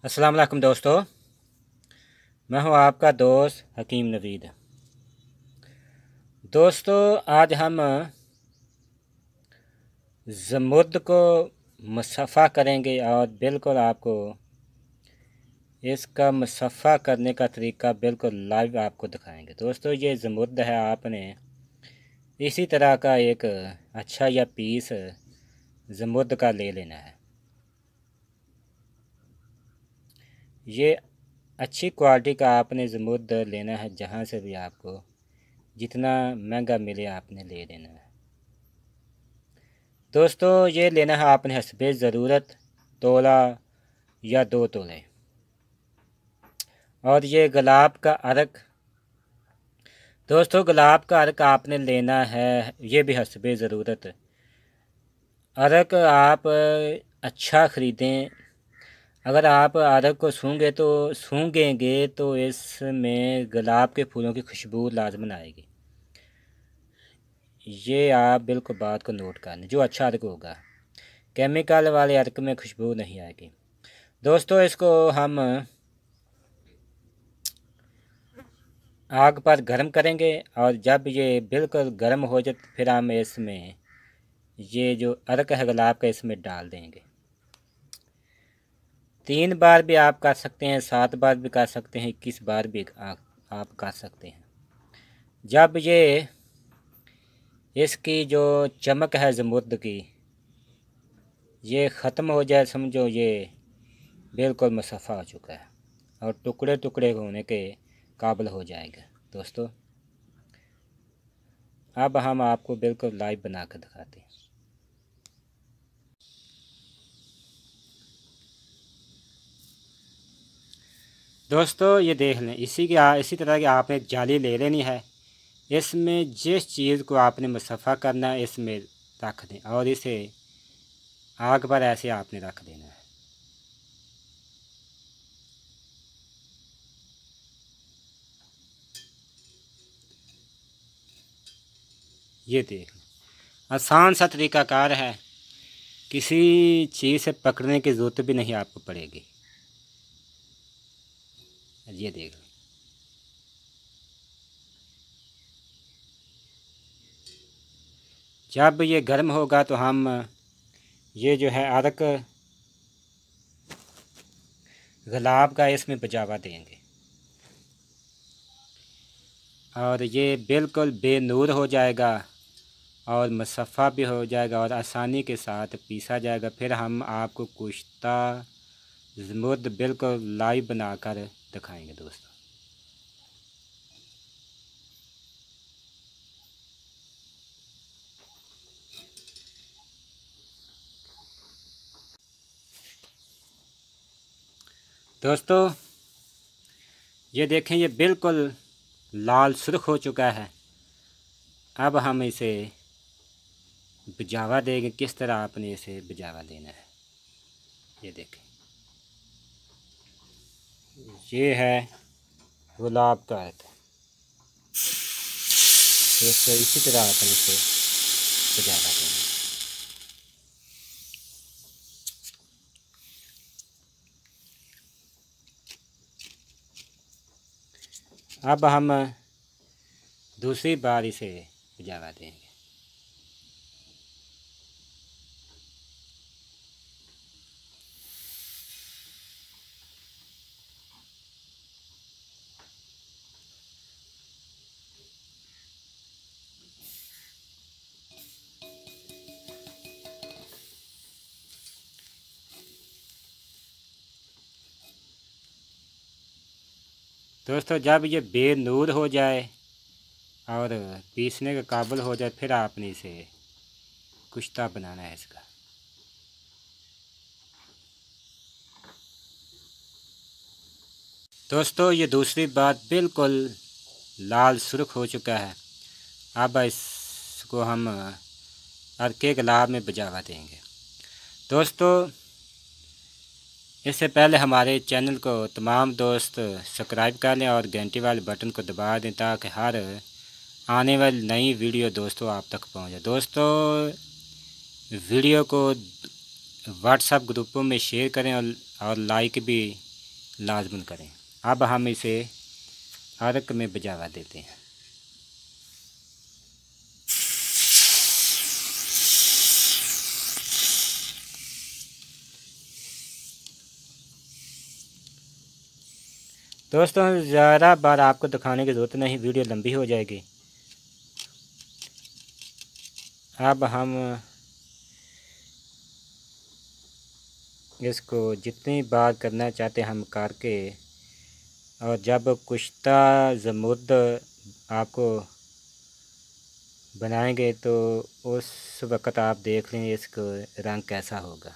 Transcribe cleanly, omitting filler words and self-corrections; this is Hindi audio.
अस्सलाम वालेकुम दोस्तों, मैं हूं आपका दोस्त हकीम नवीद। दोस्तों, आज हम ज़मुर्द को मुसफ़्फ़ा करेंगे और बिल्कुल आपको इसका मुसफ़्फ़ा करने का तरीका बिल्कुल लाइव आपको दिखाएंगे। दोस्तों, ये ज़मुर्द है, आपने इसी तरह का एक अच्छा या पीस ज़मुर्द का ले लेना है। ये अच्छी क्वालिटी का आपने ज़मुर्द लेना है, जहाँ से भी आपको जितना महंगा मिले आपने ले लेना है। दोस्तों, ये लेना है आपने हस्बे ज़रूरत, तोला या 2 तोले। और ये गुलाब का अर्क, दोस्तों गुलाब का अर्क आपने लेना है, ये भी हस्बे ज़रूरत। अर्क आप अच्छा ख़रीदें। अगर आप अर्क को सूंघेंगे तो इसमें गुलाब के फूलों की खुशबू लाजमन आएगी। ये आप बिल्कुल बात को नोट कर लें। जो अच्छा अर्क होगा, केमिकल वाले अर्क में खुशबू नहीं आएगी। दोस्तों, इसको हम आग पर गर्म करेंगे और जब ये बिल्कुल गर्म हो जाए फिर हम इसमें ये जो अर्क है गुलाब का इसमें डाल देंगे। 3 बार भी आप कर सकते हैं, 7 बार भी कर सकते हैं, 21 बार भी आप कर सकते हैं। जब ये इसकी जो चमक है ज़मुर्द की ये ख़त्म हो जाए, समझो ये बिल्कुल मुसफ़्फ़ा हो चुका है और टुकड़े टुकड़े होने के काबिल हो जाएगा। दोस्तों, अब हम आपको बिल्कुल लाइव बना कर दिखाते हैं। दोस्तों, ये देख लें, इसी तरह की आपने एक जाली ले लेनी है। इसमें जिस चीज़ को आपने मुसफ़्फ़ा करना है इसमें रख दें और इसे आग पर ऐसे आपने रख देना है। ये देख लें, आसान सा तरीक़ाकार है, किसी चीज़ से पकड़ने की ज़रूरत भी नहीं आपको पड़ेगी। ये देख लें, जब ये गर्म होगा तो हम ये जो है अर्क गुलाब का इसमें बजावा देंगे और ये बिल्कुल बेनूर हो जाएगा और मुसफ़्फ़ा भी हो जाएगा और आसानी के साथ पीसा जाएगा। फिर हम आपको कुश्ता ज़मुर्द बिल्कुल लाइव बनाकर दिखाएंगे। दोस्तों, दोस्तों ये देखें, ये बिल्कुल लाल सुर्ख हो चुका है। अब हम इसे बजावा देंगे। किस तरह आपने इसे बजावा देना है, ये देखें, ये है गुलाब का अर्क। दोस्तों, इसी तरह आपने इसे बजावा देना है। अब हम दूसरी बार इसे बजावा देंगे। दोस्तों, जब ये बेनूर हो जाए और पीसने के काबिल हो जाए फिर आपने इसे कुश्ता बनाना है इसका। दोस्तों, ये दूसरी बात बिल्कुल लाल सुर्ख हो चुका है। अब इसको हम अर्के गुलाब में बजावा देंगे। दोस्तों, इससे पहले हमारे चैनल को तमाम दोस्त सब्सक्राइब कर लें और घंटी वाले बटन को दबा दें ताकि हर आने वाली नई वीडियो दोस्तों आप तक पहुंचे। दोस्तों, वीडियो को व्हाट्सएप ग्रुपों में शेयर करें और लाइक भी लाजमन करें। अब हम इसे अर्क में भिजावा देते हैं। दोस्तों ज़्यादा बार आपको दिखाने की ज़रूरत नहीं, वीडियो लंबी हो जाएगी। अब हम इसको जितनी बार करना चाहते हम करके, और जब कुश्ता ज़मुर्द आपको बनाएंगे तो उस वक़्त आप देख लें इसका रंग कैसा होगा।